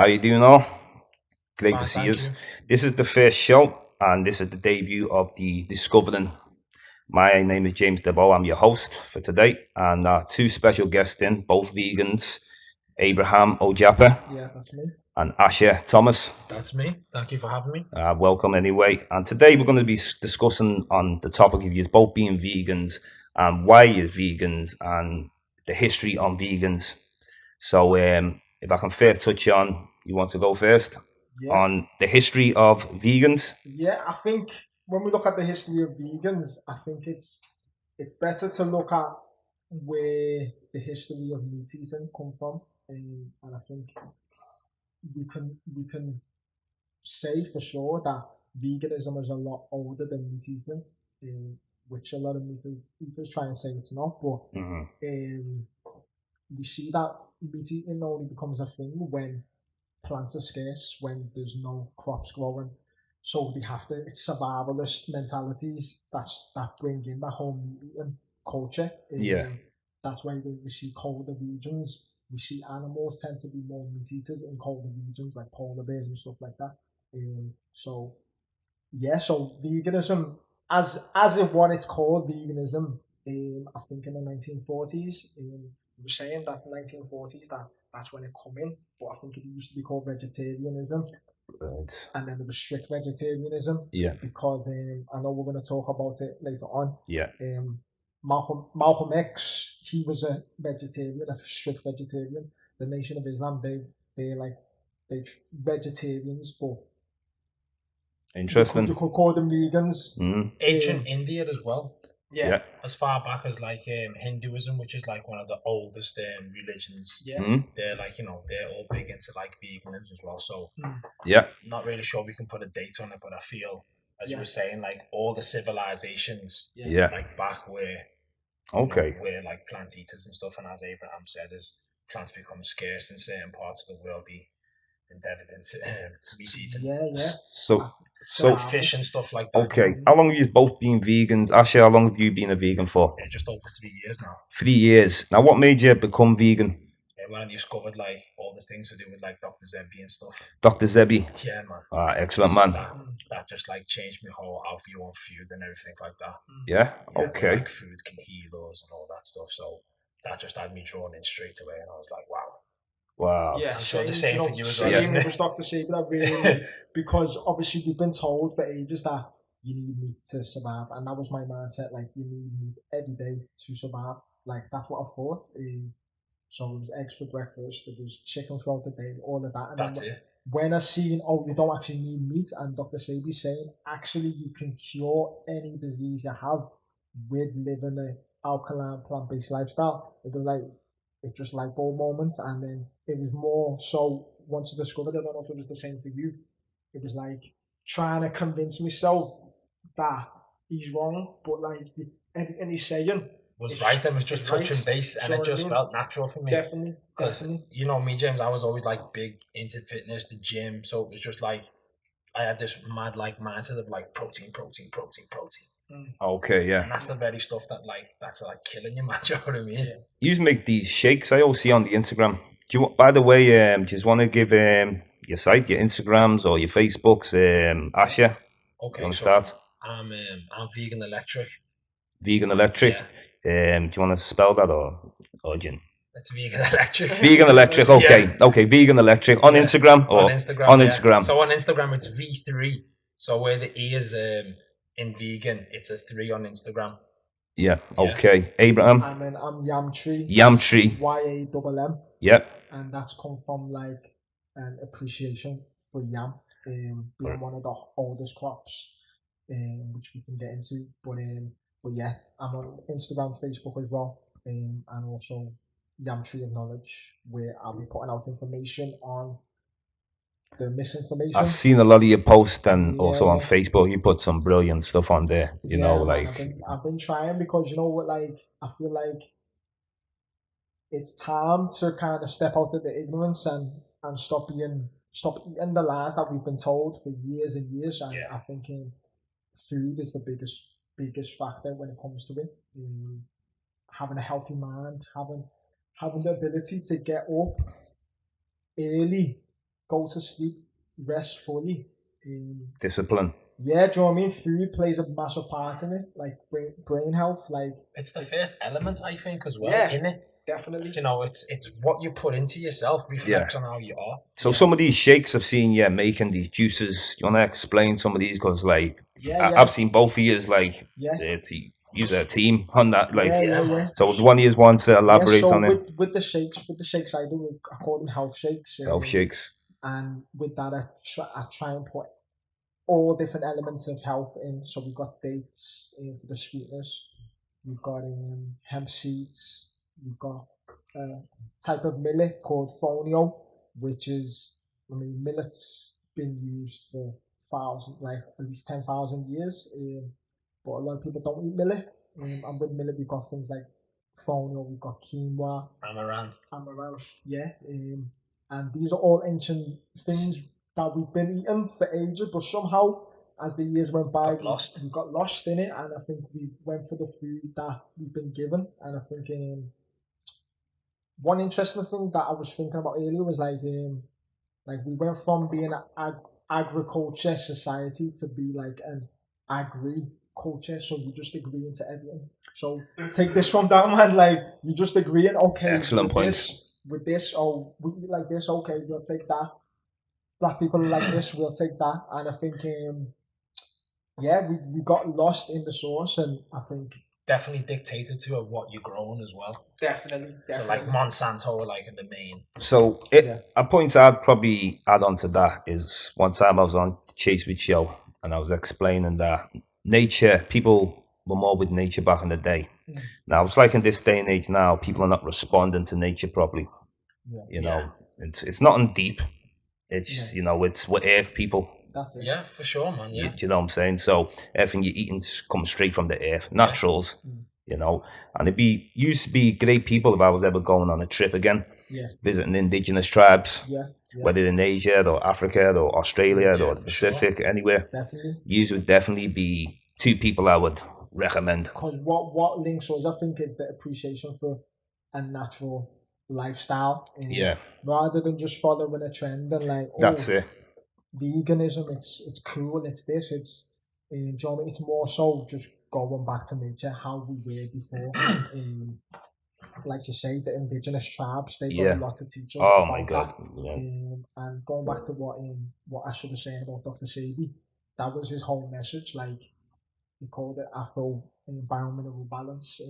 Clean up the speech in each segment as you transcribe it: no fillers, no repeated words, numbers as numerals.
How you doing all? Great to Fine, see you. thank you. This is the first show, and this is the debut of the Discovering. My name is James Diboe. I'm your host for today, and two special guests in, both vegans, Abraham Ojahpa Yeah, that's me. and Ashar Thomas. That's me. Thank you for having me. Welcome anyway. And today we're going to be discussing on the topic of you both being vegans and why you're vegans and the history on vegans. So if I can first touch on, you want to go first? Yeah. On the history of vegans? Yeah, I think when we look at the history of vegans, I think it's better to look at where the history of meat eating come from, and I think we can say for sure that veganism is a lot older than meat eating, which a lot of eaters try and say it's not, but we see that meat eating only becomes a thing when plants are scarce, when there's no crops growing. So they have to, it's survivalist mentalities that bring in that whole meat eating culture. Yeah. That's why we see colder regions. We see animals tend to be more meat eaters in colder regions, like polar bears and stuff like that. So veganism, as it what it's called, veganism. I think in the 1940s, we were saying that 1940s that's when it come in, but I think it used to be called vegetarianism. Right. And then there was strict vegetarianism. Yeah. Because I know we're going to talk about it later on. Yeah. Malcolm X, he was a vegetarian, a strict vegetarian. The Nation of Islam, they vegetarians, but interesting. You could call them vegans. Ancient India as well. Yeah. As far back as like Hinduism, which is like one of the oldest religions. Yeah. They're like, they're all big into like veganism as well. So yeah, not really sure we can put a date on it, but I feel, as you were saying, like all the civilizations, like back where, where like plant eaters and stuff, and as Abraham said, as plants become scarce in certain parts of the world, they endeavored into meat eating. Yeah. So fish and stuff like that. Okay, how long have you both been vegans? Ashley, how long have you been a vegan for? Yeah, just over 3 years now. 3 years. Now, what made you become vegan? When I discovered like all the things to do with like Dr. Zebby and stuff. Dr. Zebby? Yeah, man. Excellent, man. That just like changed my whole how view on food and everything like that. Yeah, okay. Like food can heal us and all that stuff. So that just had me drawn in straight away, and I was like, wow. Wow. Yeah, I'm sure the same for you as well. Same with Dr. Sebi, that really, because obviously we've been told for ages that you need meat to survive, and that was my mindset. Like, you need meat every day to survive. Like, that's what I thought. So it was eggs for breakfast, there was chicken throughout the day, all of that. And that's it. When I seen, you don't actually need meat, and Dr. Sebi saying, actually, you can cure any disease you have with living an alkaline plant-based lifestyle. It was like, it just light bulb moments, and then it was more so once I discovered it, I don't know if it was the same for you, it was like trying to convince myself that he's wrong, but like and he's saying was right, and was just touching base, and it just felt natural for me. Definitely. You know me, James, I was always like big into fitness, the gym, so it was just like I had this mad like mindset of like protein. Okay, yeah. And that's the very stuff that that's like killing you, man. You know what I mean? Yeah. You make these shakes I always see on the Instagram. By the way, do you just want to give your site, your Instagrams or your Facebooks, Asha? Okay. You want to start? I'm Vegan Electric. Vegan Electric. Yeah. Do you want to spell that or Jin? It's Vegan Electric. Vegan Electric. Okay. Yeah. Okay. Vegan Electric on Instagram or on Instagram. On Instagram. So on Instagram it's V3. So where the E is in vegan, it's a 3 on Instagram. Yeah. Okay. Abraham. And then I'm Yamtree. Yamtree. YAMM. Yep. And that's come from like an appreciation for yam, being one of the oldest crops, which we can get into. But yeah, I'm on Instagram, Facebook as well, and also Yamtree of Knowledge, where I'll be putting out information on the misinformation. I've seen a lot of your posts, and also on Facebook, you put some brilliant stuff on there. You know, like I've been trying, because you know what, like I feel like it's time to kind of step out of the ignorance and stop eating the lies that we've been told for years and years. And I think food is the biggest factor when it comes to it. Having a healthy mind, having the ability to get up early, go to sleep, rest fully. Discipline. Yeah, do you know what I mean? Food plays a massive part in it, like brain health. Like it's the first element, I think, as well. In it, definitely. You know, it's what you put into yourself reflects on how you are. So some of these shakes I've seen, making these juices. You want to explain some of these? Because like I've seen both of you like you're a team on that. Like So one of you wants to elaborate on it. With the shakes I do, I call them health shakes. Health shakes. And with that, I try and put all different elements of health in. So we've got dates for the sweetness. We've got hemp seeds. We've got a type of millet called fonio, which is, millet's been used for at least 10,000 years. But a lot of people don't eat millet. And with millet, we've got things like fonio, we've got quinoa, amaranth, and these are all ancient things that we've been eating for ages, but somehow as the years went by, we got lost in it, and I think we went for the food that we've been given. And I think one interesting thing that I was thinking about earlier was like we went from being an agriculture society to be like an agri-culture, so you just agree into everything. So take this from down, man, like you just agreeing, okay, excellent points. With this, we eat like this, okay, we'll take that. Black people like this, we'll take that. And I think we got lost in the source, and I think definitely dictated to what you're growing as well. Definitely. So like Monsanto, like in the main. So a point I'd probably add on to that is one time I was on Chase with Show, and I was explaining that nature, people were more with nature back in the day. Now it's like in this day and age now, people are not responding to nature properly. You know, it's nothing deep. It's it's with earth people. That's it. Yeah, for sure, man. Yeah. You know what I'm saying? So everything you're eating comes straight from the earth, naturals. You know, and used to be great people if I was ever going on a trip again, visiting indigenous tribes, whether in Asia or Africa or Australia or the Pacific, anywhere. Definitely. You would definitely be two people I would recommend. Because what links us, I think, is the appreciation for a natural lifestyle. Rather than just following a trend and like, that's it. Veganism, it's cool, it's this, it's more so just going back to nature, how we were before. Like you say, the indigenous tribes, they got a lot to teach us. Oh my God! And going back to what Ashar was saying about Dr. Sebi, that was his whole message. Like he called it Afro environmental balance,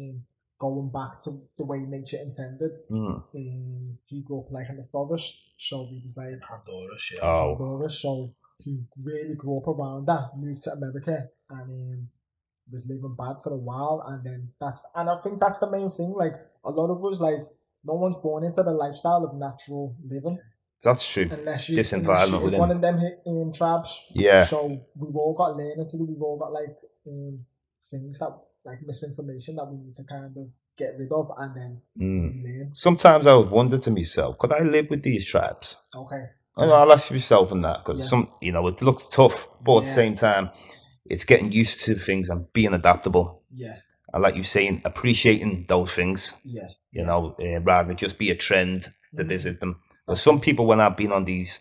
going back to the way nature intended. He grew up like in the forest, so he was like Honduras, so he really grew up around that. Moved to America and was living bad for a while, and I think that's the main thing. Like a lot of us, like no one's born into the lifestyle of natural living. That's true. Unless you, this environment unless you're one of them tribes. Yeah. So we've all got learning to do. We've all got like things that like misinformation that we need to kind of get rid of, and then learn. Sometimes I would wonder to myself, could I live with these tribes? Okay. I'll ask yourself on that, because it looks tough, but at the same time, it's getting used to things and being adaptable. Yeah. And like you're saying, appreciating those things. Yeah. You know, rather than just be a trend to visit them. But some people, when I've been on these,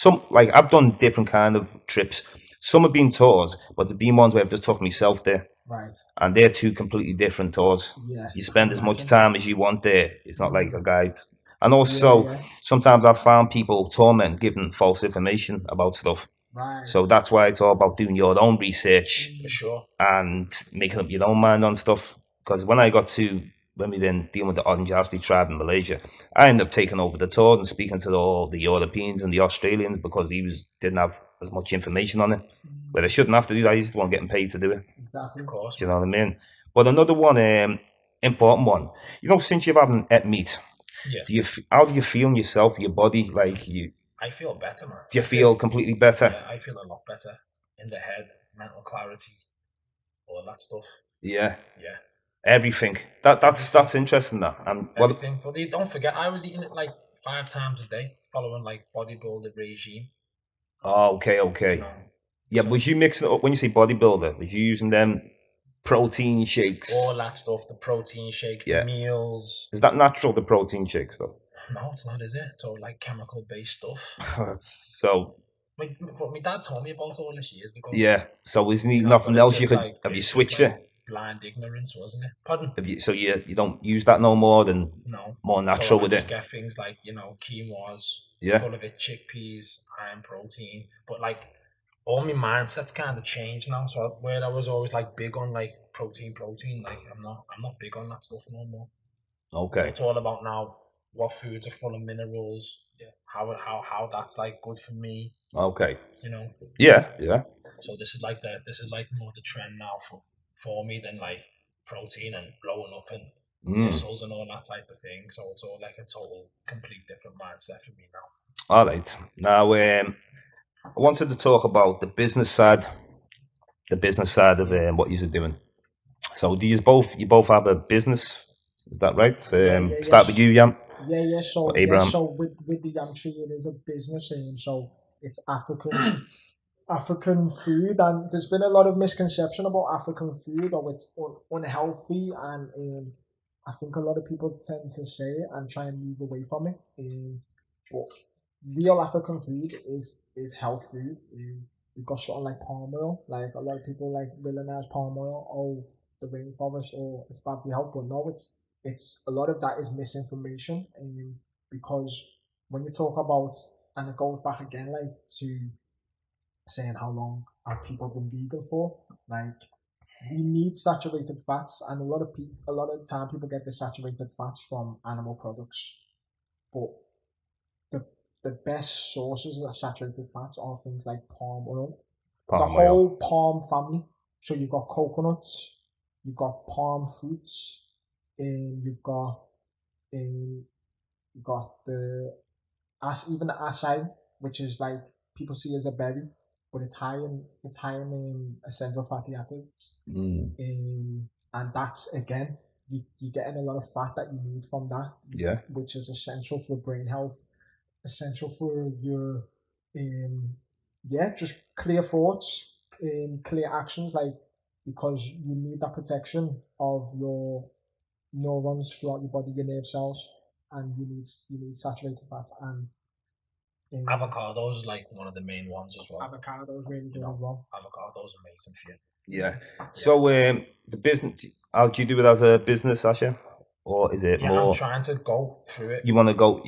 I've done different kind of trips. Some have been tours, but there've been ones where I've just took myself there. Right. And they're two completely different tours. Yeah. You spend as much time as you want there. It's not like a guide. And also, sometimes I've found people torment giving false information about stuff. Right. So that's why it's all about doing your own research. For sure. And making up your own mind on stuff. Because when we then dealing with the Ojahpa tribe in Malaysia, I ended up taking over the tour and speaking to all the Europeans and the Australians, because didn't have as much information on it. But I shouldn't have to do that. I just weren't getting paid to do it. Exactly. Of course. Do you know what I mean? But another one, important one. Since you haven't ate meat, how do you feel in yourself, your body? I feel better, man. Do you feel completely better? Yeah, I feel a lot better in the head, mental clarity, all that stuff. Yeah. Yeah. Everything. That's interesting. That everything. But don't forget, I was eating it like 5 times a day, following like bodybuilder regime. Oh, okay. Yeah, so, was you mixing it up when you say bodybuilder? Was you using them protein shakes? All that stuff, the protein shakes, the meals. Is that natural, the protein shakes though? No, it's not, is it? It's all like chemical based stuff. So my dad told me about all this years ago. Yeah. So isn't he nothing else you could like, have you switched it? Blind ignorance, wasn't it? Pardon? So you don't use that no more than more natural with it. Get things like quinoa's full of it, chickpeas, iron, protein, but like all my mindset's kind of changed now. So where I was always like big on like protein, like I'm not big on that stuff no more. Okay. So it's all about now what foods are full of minerals. Yeah. How that's like good for me. Okay. Yeah. So this is like more the trend now for me than like protein and blowing up and muscles and all that type of thing. So it's all like a total complete different mindset for me now. All right. Now I wanted to talk about the business side of what you're doing. So do you both have a business? Is that right? Start with you, Yam. Yeah. So Abraham. So with the Yam Tree, it is a business, so it's African food, and there's been a lot of misconception about African food, or it's unhealthy, and I think a lot of people tend to say it and try and move away from it. But real African food is health food. We've got something like palm oil. Like a lot of people like villainize palm oil. Oh, the rainforest, or it's bad for your health. But no, it's a lot of that is misinformation, because when you talk about, and it goes back again like to saying how long have people been vegan for, like we need saturated fats, and a lot of the time people get the saturated fats from animal products, but the best sources of saturated fats are things like palm oil, whole palm family. So you've got coconuts, you've got palm fruits, and you've got the even the acai, which is like people see as a berry, but it's high in essential fatty acids, and that's again you're getting a lot of fat that you need from that, which is essential for brain health, essential for your just clear thoughts, clear actions, like because you need that protection of your neurons throughout your body, your nerve cells, and you need saturated fats, and avocados is like one of the main ones as well. Avocados really good as well. Avocados amazing for you. Yeah. So the business, how do you do it as a business, Ashar? Or is it more? I'm trying to go through it. You want to go?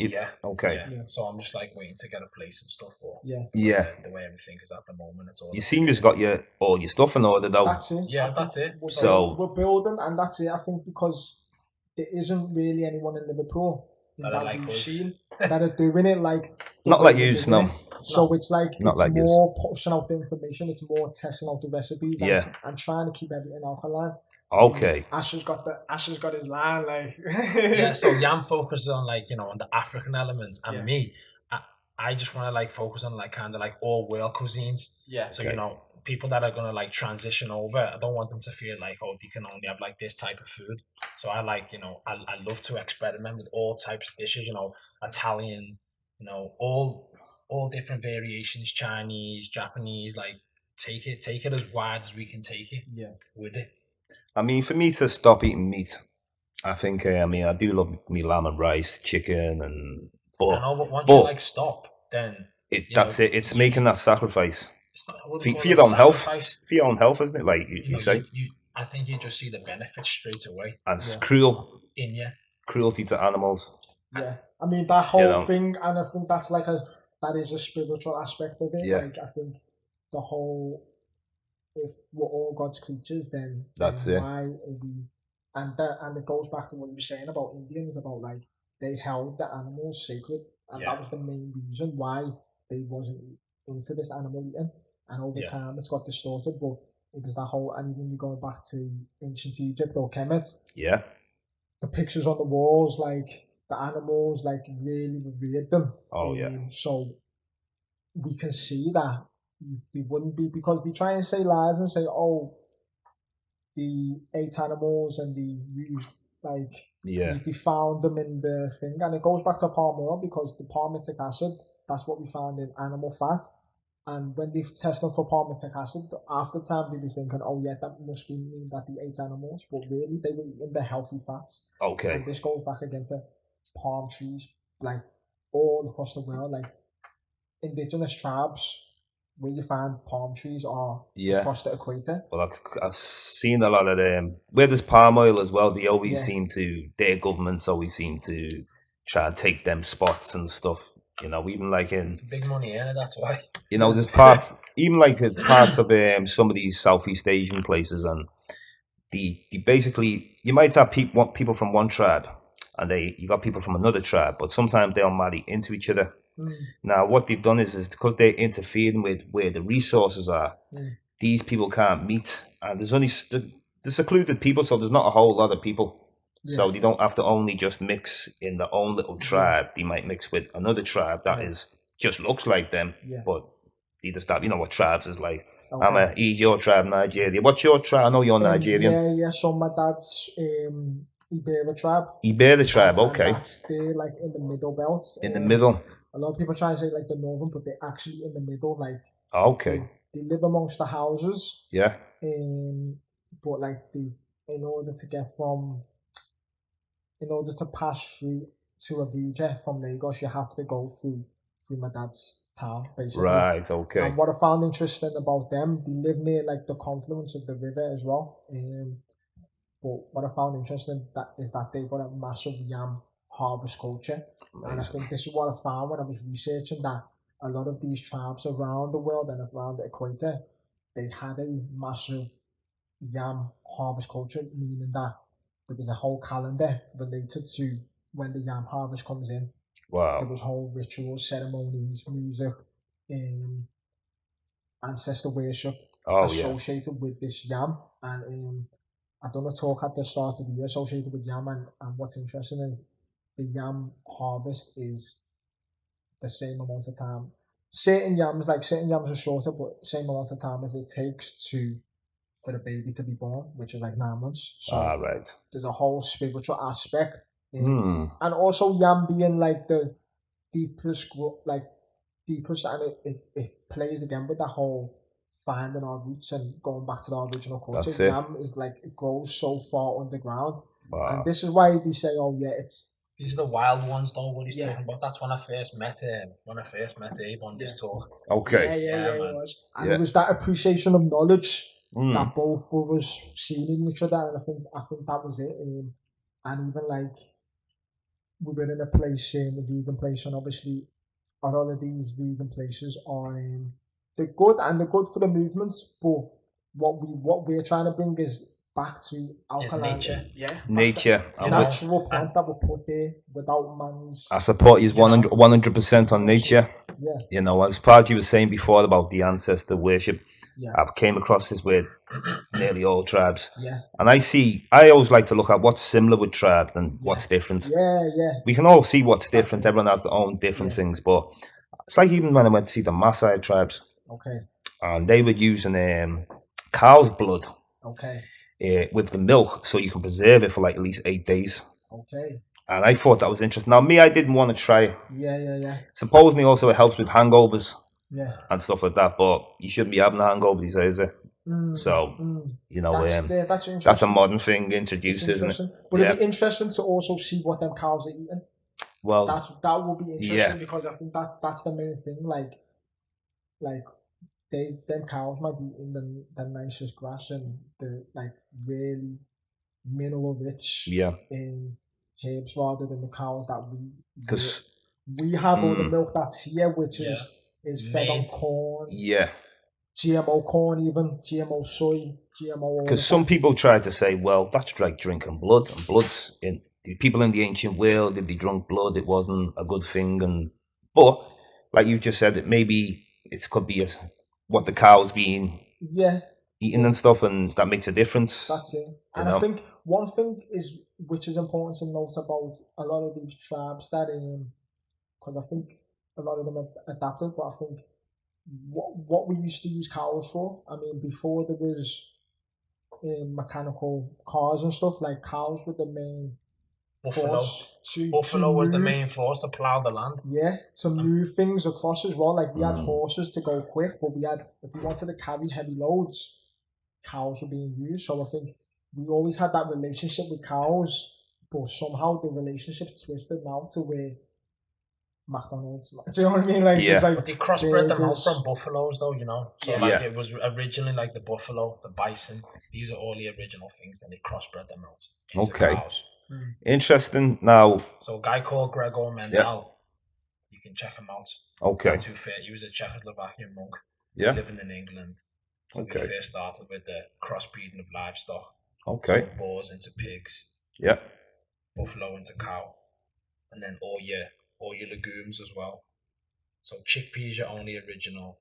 Okay. Yeah. So I'm just like waiting to get a place and stuff. But the way everything is at the moment, it's all. You seem to got all your stuff in order though. That's it. Yeah, that's it. We're building, and that's it. I think because there isn't really anyone in Liverpool that we've seen that are doing it like. Not like you, no. So it's like more pushing out the information. It's more testing out the recipes. And trying to keep everything alkaline. Okay. Ashar's got his line like. So Yam focuses on on the African elements, and me, I just want to focus on kind of all world cuisines. Yeah. So people that are gonna transition over, I don't want them to feel like they can only have this type of food. So I I love to experiment with all types of dishes. Italian, all different variations, Chinese, Japanese. Take it as wide as we can take it. Yeah. With it. I mean, for me to stop eating meat, I think, I do love me lamb and rice, chicken, and... But once you, stop, then... That's it. It's making that sacrifice. For your own health. For your own health, isn't it? Like you say. I think you just see the benefits straight away. And it's cruel. Cruelty to animals. Yeah. I mean, that whole thing, and I think that's that is a spiritual aspect of it. Yeah. I think the whole... If we're all God's creatures, then why are we? And it goes back to what you were saying about Indians, about they held the animals sacred, and that was the main reason why they wasn't into this animal eating. And over time, it's got distorted. But it was that whole, and even you're going back to ancient Egypt or Kemet, the pictures on the walls, the animals, really revered them. So we can see that. They wouldn't be, because they try and say lies and say, they ate animals and they used they found them in the thing, and it goes back to palm oil, because the palmitic acid, that's what we found in animal fat, and when they test them for palmitic acid, after time they'd be thinking, that must mean that they ate animals, but really they were eating the healthy fats. And this goes back again to palm trees. like all across the world, like indigenous tribes where you find palm trees are across the equator. Well, I've seen a lot of them. Where there's palm oil as well, they always seem to, their governments always seem to try and take them spots and stuff. You know, even like it's big money in it, that's why. You know, there's parts, even like parts of some of these Southeast Asian places, and the basically, you might have people from one tribe, and you got people from another tribe, but sometimes they'll marry into each other. Now, what they've done is because they're interfering with where the resources are, these people can't meet, and there's only the secluded people, so there's not a whole lot of people. So they don't have to only just mix in their own little tribe. They might mix with another tribe that is just looks like them, but they just have, you know what tribes is like. I'm your tribe, Nigeria. What's your tribe? I know you're Nigerian. Yeah. So my dad's Ibera tribe. Ibera tribe, okay. And they're like in the middle belt. In the middle. A lot of people try to say like the northern, but they're actually in the middle. Like they live amongst the houses. Yeah. But like in order to pass through to Abuja from Lagos, you have to go through my dad's town, basically. Right, okay. And what I found interesting about them, they live near like the confluence of the river as well. But what I found interesting is that they've got a massive yam harvest culture. Amazing. And I think this is what I found when I was researching, that a lot of these tribes around the world and around the equator, they had a massive yam harvest culture, meaning that there was a whole calendar related to when the yam harvest comes in. Wow. There was whole rituals, ceremonies, music, ancestor worship associated with this yam. And I've done a talk at the start of the year associated with yam, and what's interesting is the yam harvest is the same amount of time. Certain yams are shorter, but same amount of time as it takes for the baby to be born, which is like 9 months. So there's a whole spiritual aspect. And also yam being like the deepest, and it plays again with the whole finding our roots and going back to our original culture. Yam is like, it grows so far underground. Wow. And this is why they say, these are the wild ones, though. What he's talking about. That's when I first met him. Abe on this talk. Okay. Yeah, it was. And it was that appreciation of knowledge that both of us seen in each other, and I think that was it. And even like, we were in a vegan place, and obviously a lot of these vegan places are they're good for the movements, but what we're trying to bring is back to alkaline nature, natural plants that were put there without man's. I support you 100% on nature. Yeah. You know, as part you were saying before about the ancestor worship, I've came across this with nearly all tribes. Yeah. And I always like to look at what's similar with tribes and what's different. Yeah. We can all see what's different. Everyone has their own different things, but it's like even when I went to see the Maasai tribes. Okay. And they were using cow's blood. Okay. With the milk, so you can preserve it for like at least 8 days. Okay. And I thought that was interesting. Now, me, I didn't want to try it. Yeah. Supposedly, also it helps with hangovers. Yeah. And stuff like that, but you shouldn't be having a hangover these days, is it? You know, that's a modern thing introduced, isn't it? But it'd be interesting to also see what them cows are eating. Well, that will be interesting because I think that's the main thing. Like them cows might be eating the nicest grass and the like really mineral rich in herbs rather than the cows that we have all the milk that's here, which is fed on corn. Yeah. GMO corn, even GMO soy, GMO. Because some people try to say, well, that's like drinking blood, and blood's in the people in the ancient world. If they drunk blood, it wasn't a good thing. But like you just said, it could be what the cow's being eaten and stuff, and that makes a difference. That's it. And I think one thing which is important to note about a lot of these tribes that because I think a lot of them have adapted, but I think what we used to use cows for, I mean, before there was mechanical cars and stuff, like cows were the main force Buffalo was the main force to plough the land. Yeah, to move things across as well. Like we had horses to go quick, but if we wanted to carry heavy loads, cows were being used. So I think we always had that relationship with cows, but somehow the relationship's twisted now to where McDonald's. Do you know what I mean? Like, yeah. But they crossbred them out from buffaloes, though, you know. So it was originally like the buffalo, the bison. These are all the original things, and they crossbred them out. Okay. Interesting. Now, so a guy called Gregor Mendel, you can check him out. Okay. To fair, he was a Czechoslovakian monk. Yeah. Living in England. So we first started with the crossbreeding of livestock. Okay. So boars into pigs. Yeah. Buffalo into cow. And then all your legumes as well. So chickpeas are only original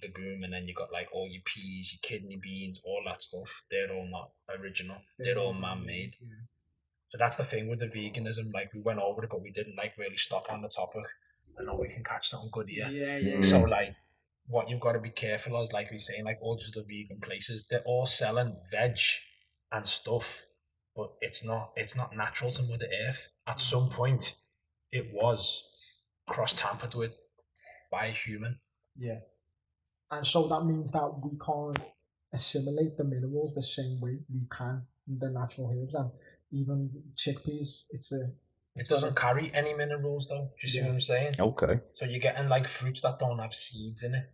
legume, and then you got like all your peas, your kidney beans, all that stuff. They're all not original. They're all man-made. Yeah. So that's the thing with the veganism. Like, we went over it, but we didn't like really stop on the topic. I know we can catch something good here. Yeah. So like, what you've got to be careful is, like we're saying, like all the vegan places, they're all selling veg and stuff, but it's not natural to Mother Earth. At some point, it was cross-tampered with by a human. Yeah. And so that means that we can't assimilate the minerals the same way we can the natural herbs, and even chickpeas. It doesn't carry any minerals, though. Do you see what I'm saying? Okay. So you're getting like fruits that don't have seeds in it.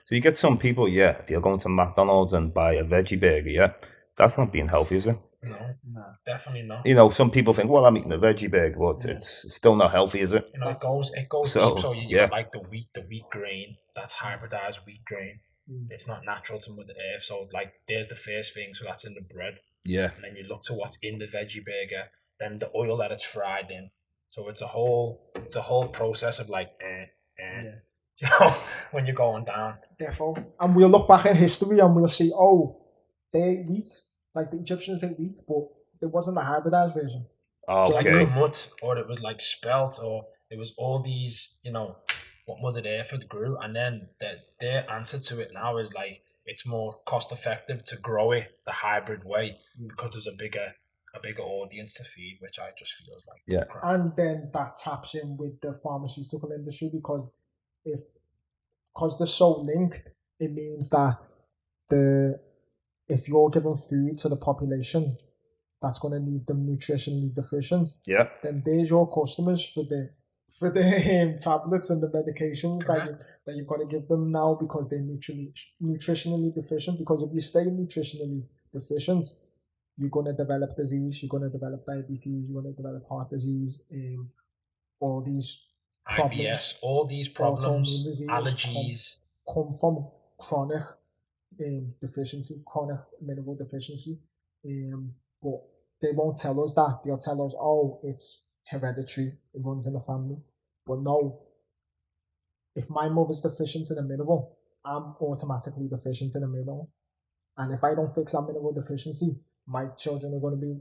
So you get some people, they'll go into McDonald's and buy a veggie burger, That's not being healthy, is it? No, definitely not. You know, some people think, well, I'm eating a veggie burger, but it's still not healthy, is it? You know, it goes so, deep. So you get like the wheat grain, that's hybridized wheat grain. It's not natural to Mother Earth. So like, there's the first thing. So that's in the bread. Yeah. And then you look to what's in the veggie burger, then the oil that it's fried in. So it's a whole process of like, you know, when you're going down. Therefore, and we'll look back in history and we'll see, they ate wheat, like the Egyptians ate wheat, but it wasn't the hybridized version. Oh, so okay. like kamut, or it was like spelt, or it was all these, you know, what Mother Earth had grew, and then their answer to it now is like, it's more cost effective to grow it the hybrid way because there's a bigger audience to feed, which I just feels like crap. And then that taps in with the pharmaceutical industry because they're so linked, it means that if you're giving food to the population that's going to leave them nutritionally deficient, then there's your customers for the tablets and the medications that you've got to give them now because they're nutritionally deficient. Because if you stay nutritionally deficient, you're going to develop disease, you're going to develop diabetes, you're going to develop heart disease, all these problems, IBS, all these problems, allergies come from chronic deficiency, chronic mineral deficiency. But they won't tell us that. They'll tell us, it's hereditary, it runs in the family. But no, if my mother's deficient in a mineral, I'm automatically deficient in a mineral. And if I don't fix that mineral deficiency, my children are going to be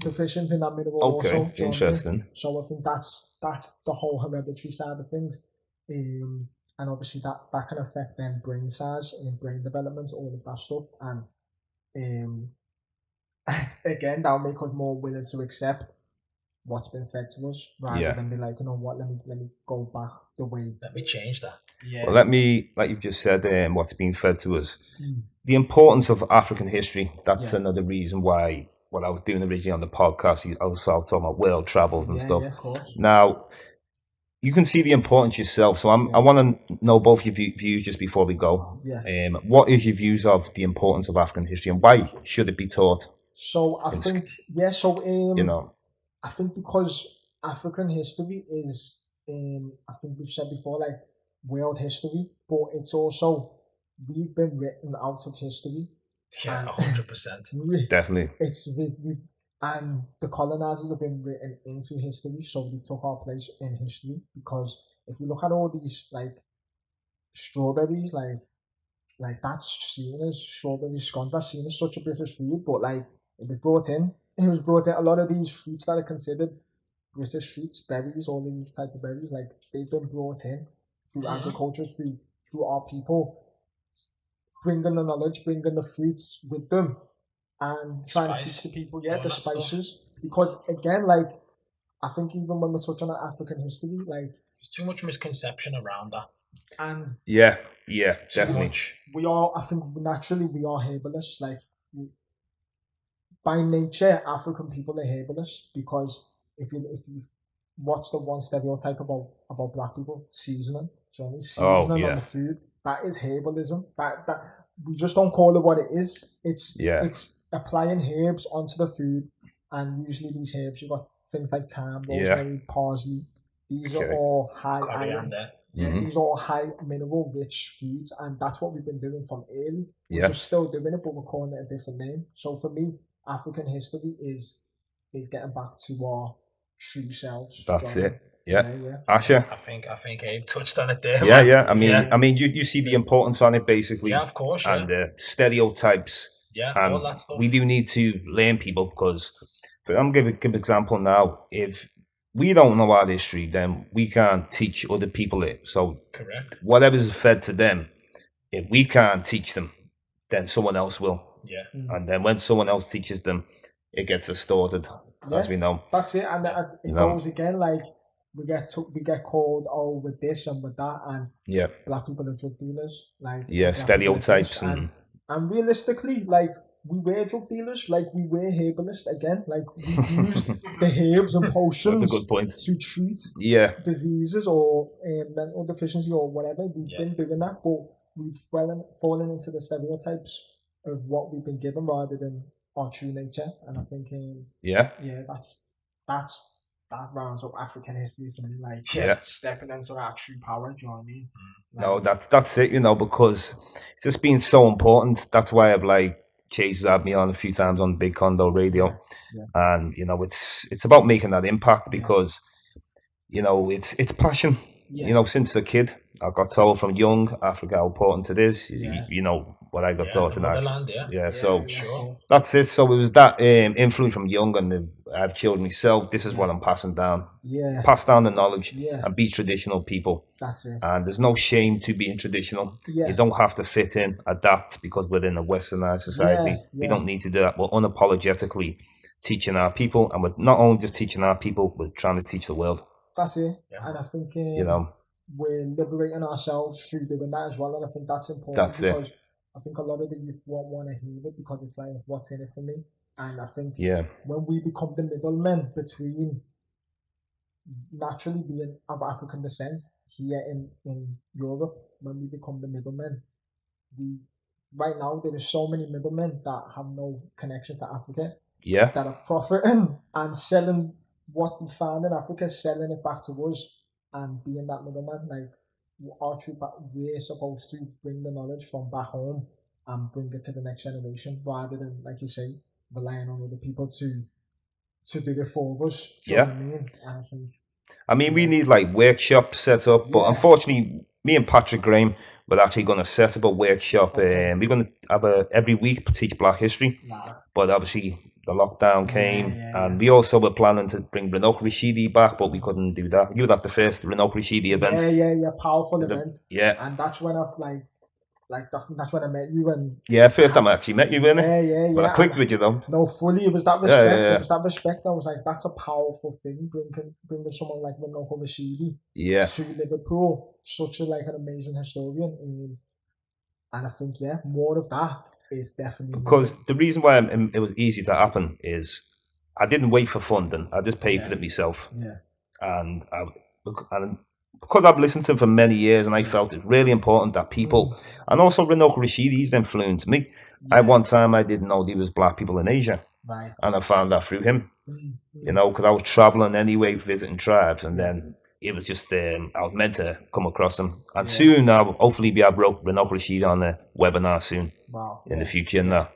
deficient in that mineral also. Okay, interesting. So I think that's the whole hereditary side of things. And obviously that can affect then brain size and brain development, all of that stuff. And again, that'll make us more willing to accept what's been fed to us rather than be like, you know what, let me go back the way. Let me change that. Yeah. Well, let me, like you've just said, what's been fed to us. The importance of African history, that's another reason why what I was doing originally on the podcast, I was talking about world travels and stuff. Yeah, of course. Now, you can see the importance yourself. So I want to know both your views just before we go. Yeah. What is your views of the importance of African history and why should it be taught? So I think, you know, I think because African history is, I think we've said before, like world history, but it's also, we've been written out of history. Yeah, 100%. Definitely. And the colonizers have been written into history, so we've took our place in history. Because if we look at all these, like, strawberries, like that's seen as strawberry scones, that's seen as such a British food, but like, it was brought in. A lot of these fruits that are considered British fruits, berries, all these type of berries, like they've been brought in through agriculture, through our people, bringing the knowledge, bringing the fruits with them, and trying to teach the people, the spices. Stuff. Because again, like, I think even when we're touching on African history, like, there's too much misconception around that. And definitely. Much. I think naturally we are herbalists. Like, by nature, African people are herbalists because if you what's the one stereotype about black people? Seasoning. So I mean, seasoning on the food. That is herbalism. That we just don't call it what it is. It's applying herbs onto the food, and usually these herbs, you've got things like thyme, rosemary, parsley. These are all high iron. These are all high mineral rich foods, and that's what we've been doing from early. We're just still doing it, but we're calling it a different name. So for me, African history is getting back to our true selves. That's it. Yeah. Ashar? I think Abe touched on it there. Yeah. I mean, you see the importance on it basically. Yeah, of course. And the stereotypes. Yeah, and all that stuff. We do need to learn people because, but I'm gonna give an example now. If we don't know our history, then we can't teach other people it. So correct. Whatever's fed to them, if we can't teach them, then someone else will. Yeah. And then when someone else teaches them, it gets distorted, as we know. That's it, and it goes again like we get called with this and with that, and black people are drug dealers, like stereotypes and realistically, like we were drug dealers, like we were herbalists again, like we used the herbs and potions That's a good point. to treat diseases or mental deficiency or whatever. We've been doing that, but we've fallen into the stereotypes of what we've been given rather than our true nature. And I think that rounds up African history for me, like stepping into that true power. Do you know what I mean? Like, no, that's it, because it's just been so important. That's why I've Chase has had me on a few times on Big Condo Radio, and it's about making that impact because it's passion. Since a kid, I got told from young Africa how important it is. You know what I got taught tonight. So sure. That's it. So it was that influence from young, and I have children myself. This is what I'm passing down. Pass down the knowledge and be traditional people. That's it. And there's no shame to being traditional. You don't have to fit in, adapt because we're in a westernized society. We don't need to do that. We're unapologetically teaching our people, and we're not only just teaching our people, we're trying to teach the world. That's it. And I think we're liberating ourselves through doing that as well, and I think that's important because I think a lot of the youth won't want to hear it because it's like, what's in it for me? And I think when we become the middlemen between naturally being of African descent here in Europe, when we become the middlemen, right now there is so many middlemen that have no connection to Africa, that are profiting and selling what we found in Africa, selling it back to us and being that middleman. Like we're supposed to bring the knowledge from back home and bring it to the next generation rather than, like you say, relying on other people to do it for us. Do you know what I mean? And I mean, we need workshops set up, but unfortunately, me and Patrick Graham we're actually going to set up a workshop. We're going to have every week teach Black history, but obviously the lockdown came, and we also were planning to bring Renouk Rashidi back, but we couldn't do that. You were at the first Renouk Rashidi event. Powerful event. And that's when I've that's when I met you. And first time I actually met you, wasn't it? But I clicked with you though. No, fully. It was that respect. It was that respect. I was like, that's a powerful thing. Bringing someone like Renouk Rashidi to Liverpool. Such an amazing historian. And I think more of that is definitely because the reason why it was easy to happen is I didn't wait for funding. I just paid for it myself. And because I've listened to him for many years, and I felt it's really important that people, and also Renouk Rashidi's influenced me. At one time, I didn't know there was Black people in Asia, and I found that through him. Because I was traveling anyway, visiting tribes, and then it was just I was meant to come across him. And soon, hopefully, we have Renouk Rashidi on the webinar soon in the future.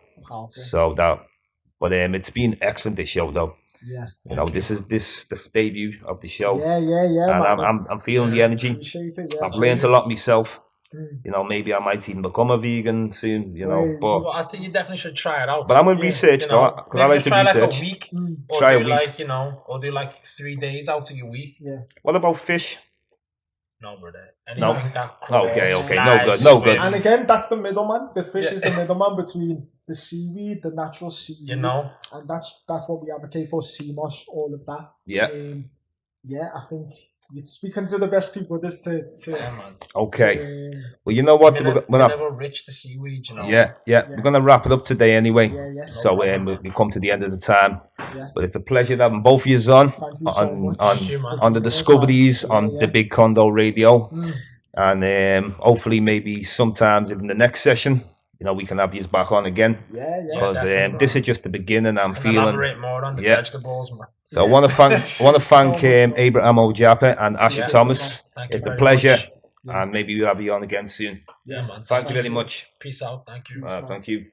So that, but it's been excellent this show though. This is the debut of the show. And I'm feeling the energy. I've learned a lot myself. Maybe I might even become a vegan soon. But I think you definitely should try it out. But I'm gonna research. Because I like to research. A week, or do 3 days out of your week. What about fish? No, brother. Okay. No good. And again, that's the middleman. The fish is the middleman between the seaweed, the natural seaweed. And that's what we advocate for, sea moss, all of that. yeah, I think you're speaking to the best two brothers to okay. Well, you know what? We're never rich to seaweed, you know. Yeah. We're gonna wrap it up today anyway. Yeah. So we come to the end of the time. But it's a pleasure having both of you on the discoveries on the Big Condo Radio. And hopefully maybe sometimes in the next session, you know, we can have you back on again. Because this is just the beginning. I'm feeling elaborate more on the vegetables. So I want to thank Abraham Ojahpa and Ashar Thomas. It's a pleasure, and maybe we'll have you on again soon. Yeah, man. Thank you very much. Peace out. Thank you. Thank you.